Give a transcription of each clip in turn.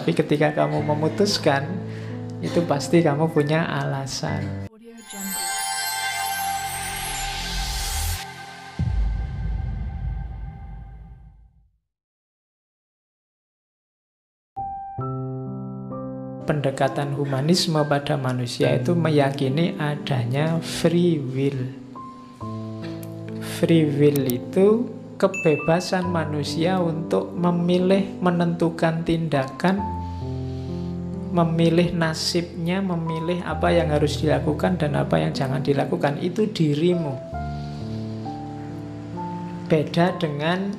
Tapi ketika kamu memutuskan, itu pasti kamu punya alasan. Pendekatan humanisme pada manusia itu meyakini adanya free will. Free will itu kebebasan manusia untuk memilih, menentukan tindakan, memilih nasibnya, memilih apa yang harus dilakukan dan apa yang jangan dilakukan. Itu dirimu. Beda dengan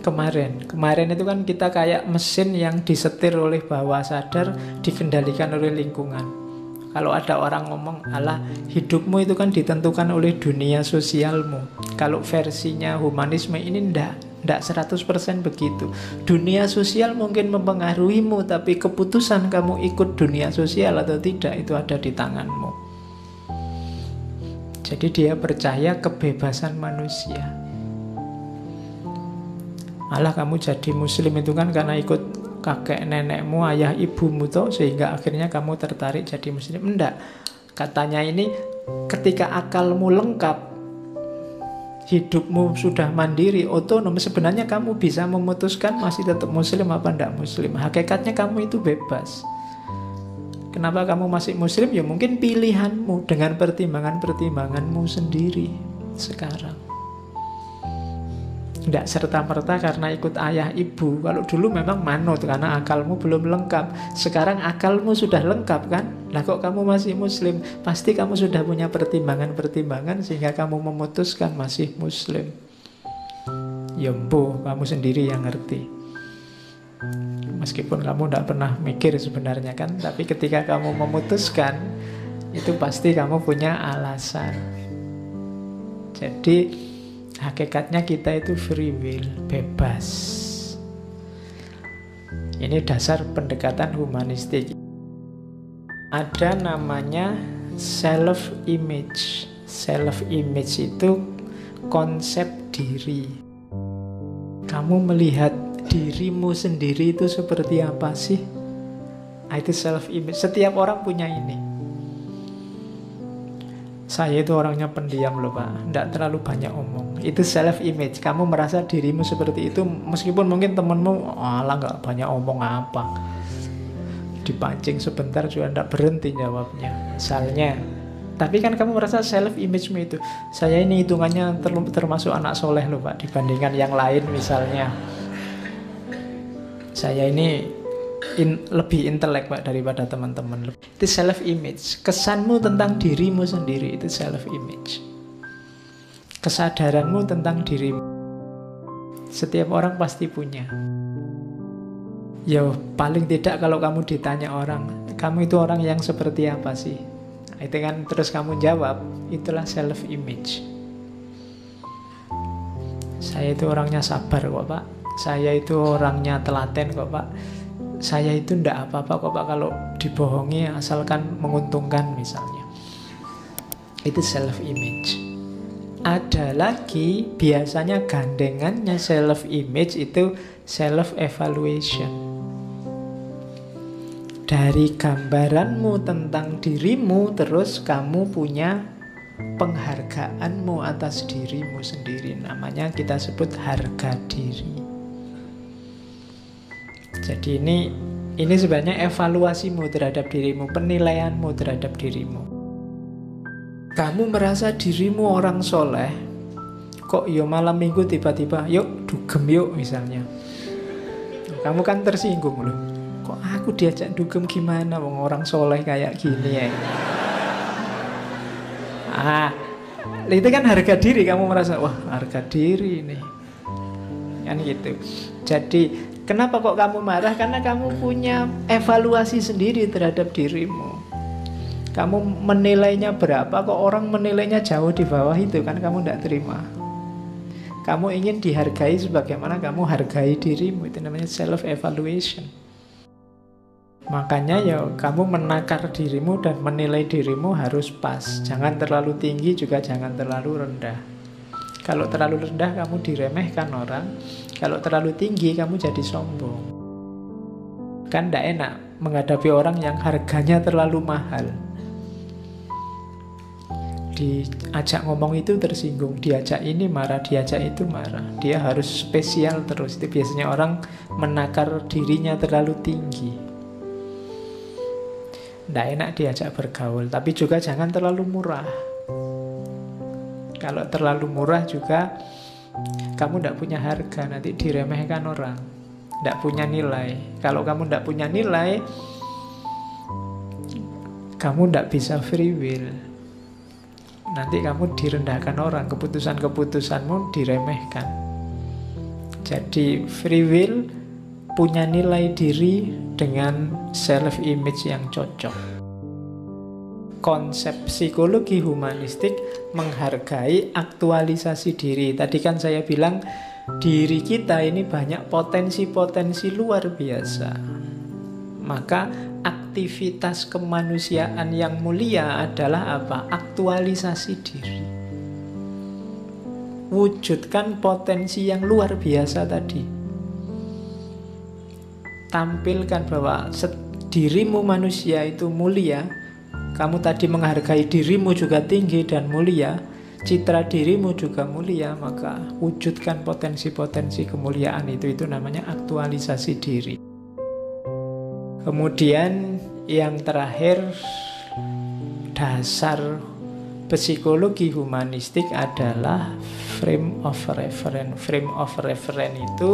kemarin itu kan kita kayak mesin yang disetir oleh bawah sadar, dikendalikan oleh lingkungan. Kalau ada orang ngomong, alah hidupmu itu kan ditentukan oleh dunia sosialmu. Kalau versinya humanisme ini ndak 100% begitu. Dunia sosial mungkin mempengaruhimu, tapi keputusan kamu ikut dunia sosial atau tidak itu ada di tanganmu. Jadi dia percaya kebebasan manusia. Malah kamu jadi muslim itu kan karena ikut kakek nenekmu, ayah ibumu toh, sehingga akhirnya kamu tertarik jadi muslim. Enggak. Katanya ini ketika akalmu lengkap, hidupmu sudah mandiri, otonom, sebenarnya kamu bisa memutuskan masih tetap muslim apa enggak muslim. Hakikatnya kamu itu bebas. Kenapa kamu masih muslim? Ya mungkin pilihanmu dengan pertimbangan-pertimbanganmu sendiri sekarang. Tidak serta-merta karena ikut ayah ibu. Kalau dulu memang manut karena akalmu belum lengkap. Sekarang akalmu sudah lengkap kan? Lah kok kamu masih muslim? Pasti kamu sudah punya pertimbangan-pertimbangan sehingga kamu memutuskan masih muslim. Ya mpo, kamu sendiri yang ngerti. Meskipun kamu tidak pernah mikir sebenarnya kan, tapi ketika kamu memutuskan, itu pasti kamu punya alasan. Jadi hakikatnya kita itu free will, bebas. Ini dasar pendekatan humanistik. Ada namanya self-image. Self-image itu konsep diri. Kamu melihat dirimu sendiri itu seperti apa sih? Itu self-image. Setiap orang punya ini. Saya itu orangnya pendiam loh Pak, tidak terlalu banyak omong. Itu self-image. Kamu merasa dirimu seperti itu, meskipun mungkin temenmu, alah nggak banyak omong apa. Dipancing sebentar juga tidak berhenti jawabnya. Misalnya. Tapi kan kamu merasa self-image-mu itu, saya ini hitungannya termasuk anak soleh loh Pak, dibandingkan yang lain misalnya. Saya ini lebih intelek Pak daripada teman-teman. Itu self-image. Kesanmu tentang dirimu sendiri itu self-image. Kesadaranmu tentang dirimu. Setiap orang pasti punya. Ya paling tidak kalau kamu ditanya orang, kamu itu orang yang seperti apa sih? Nah, itu kan terus kamu jawab, itulah self-image. Saya itu orangnya sabar kok Pak. Saya itu orangnya telaten kok Pak. Saya itu ndak apa-apa kok Pak kalau dibohongi asalkan menguntungkan misalnya. Itu self-image. Ada lagi biasanya gandengannya self-image itu self-evaluation. Dari gambaranmu tentang dirimu terus kamu punya penghargaanmu atas dirimu sendiri. Namanya kita sebut harga diri. Jadi ini sebenarnya evaluasimu terhadap dirimu, penilaianmu terhadap dirimu. Kamu merasa dirimu orang soleh, kok yo malam minggu tiba-tiba yuk dugem yuk misalnya. Kamu kan tersinggung loh. Kok aku diajak dugem gimana wong orang soleh kayak gini ya. Itu kan harga diri, kamu merasa wah harga diri ini. Kan gitu. Jadi kenapa kok kamu marah? Karena kamu punya evaluasi sendiri terhadap dirimu. Kamu menilainya berapa, kok orang menilainya jauh di bawah itu kan kamu tidak terima. Kamu ingin dihargai sebagaimana kamu hargai dirimu. Itu namanya self-evaluation. Makanya ya kamu menakar dirimu dan menilai dirimu harus pas. Jangan terlalu tinggi juga jangan terlalu rendah. Kalau terlalu rendah kamu diremehkan orang. Kalau terlalu tinggi kamu jadi sombong. Kan tidak enak menghadapi orang yang harganya terlalu mahal. Diajak ngomong itu tersinggung, diajak ini marah, diajak itu marah. Dia harus spesial terus. Itu biasanya orang menakar dirinya terlalu tinggi. Tidak enak diajak bergaul. Tapi juga jangan terlalu murah. Kalau terlalu murah juga kamu tidak punya harga, nanti diremehkan orang. Tidak punya nilai. Kalau kamu tidak punya nilai, kamu tidak bisa free will. Nanti kamu direndahkan orang, keputusan-keputusanmu diremehkan. Jadi free will punya nilai diri dengan self image yang cocok. Konsep psikologi humanistik menghargai aktualisasi diri. Tadi kan saya bilang diri kita ini banyak potensi-potensi luar biasa. Maka aktivitas kemanusiaan yang mulia adalah apa? Aktualisasi diri. Wujudkan potensi yang luar biasa tadi. Tampilkan bahwa dirimu manusia itu mulia. Kamu tadi menghargai dirimu juga tinggi dan mulia. Citra dirimu juga mulia. Maka wujudkan potensi-potensi kemuliaan itu namanya aktualisasi diri. Kemudian yang terakhir, dasar psikologi humanistik adalah frame of reference. Frame of reference itu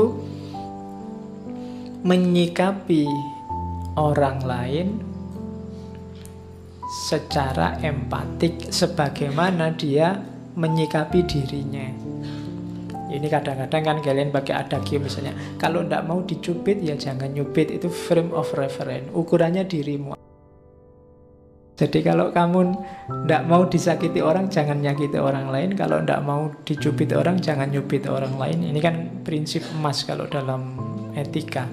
menyikapi orang lain secara empatik sebagaimana dia menyikapi dirinya. Ini kadang-kadang kan kalian pakai adagio misalnya, kalau tidak mau dicubit ya jangan nyubit. Itu frame of reference, ukurannya dirimu. Jadi kalau kamu tidak mau disakiti orang, jangan nyakiti orang lain. Kalau tidak mau dicubit orang, jangan nyubit orang lain. Ini kan prinsip emas kalau dalam etika.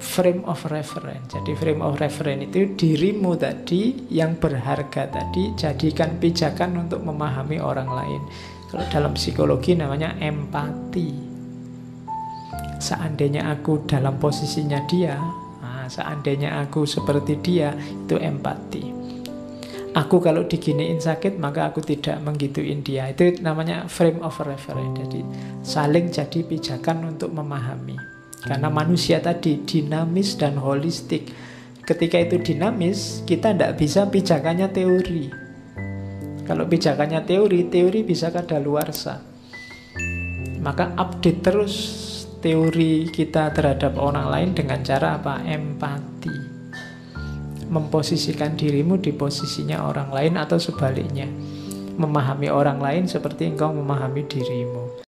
Frame of reference. Jadi frame of reference itu dirimu tadi yang berharga tadi, jadikan pijakan untuk memahami orang lain. Kalau dalam psikologi namanya empati. Seandainya aku dalam posisinya dia, seandainya aku seperti dia, itu empati. Aku kalau diginiin sakit, maka aku tidak menggituin dia. Itu namanya frame of reference. Jadi saling jadi pijakan untuk memahami. Karena manusia tadi dinamis dan holistik. Ketika itu dinamis, kita tidak bisa pijakannya teori. Kalau pijakannya teori bisa kadaluarsa. Maka update terus teori kita terhadap orang lain dengan cara apa? Empati. Memposisikan dirimu di posisinya orang lain atau sebaliknya. Memahami orang lain seperti engkau memahami dirimu.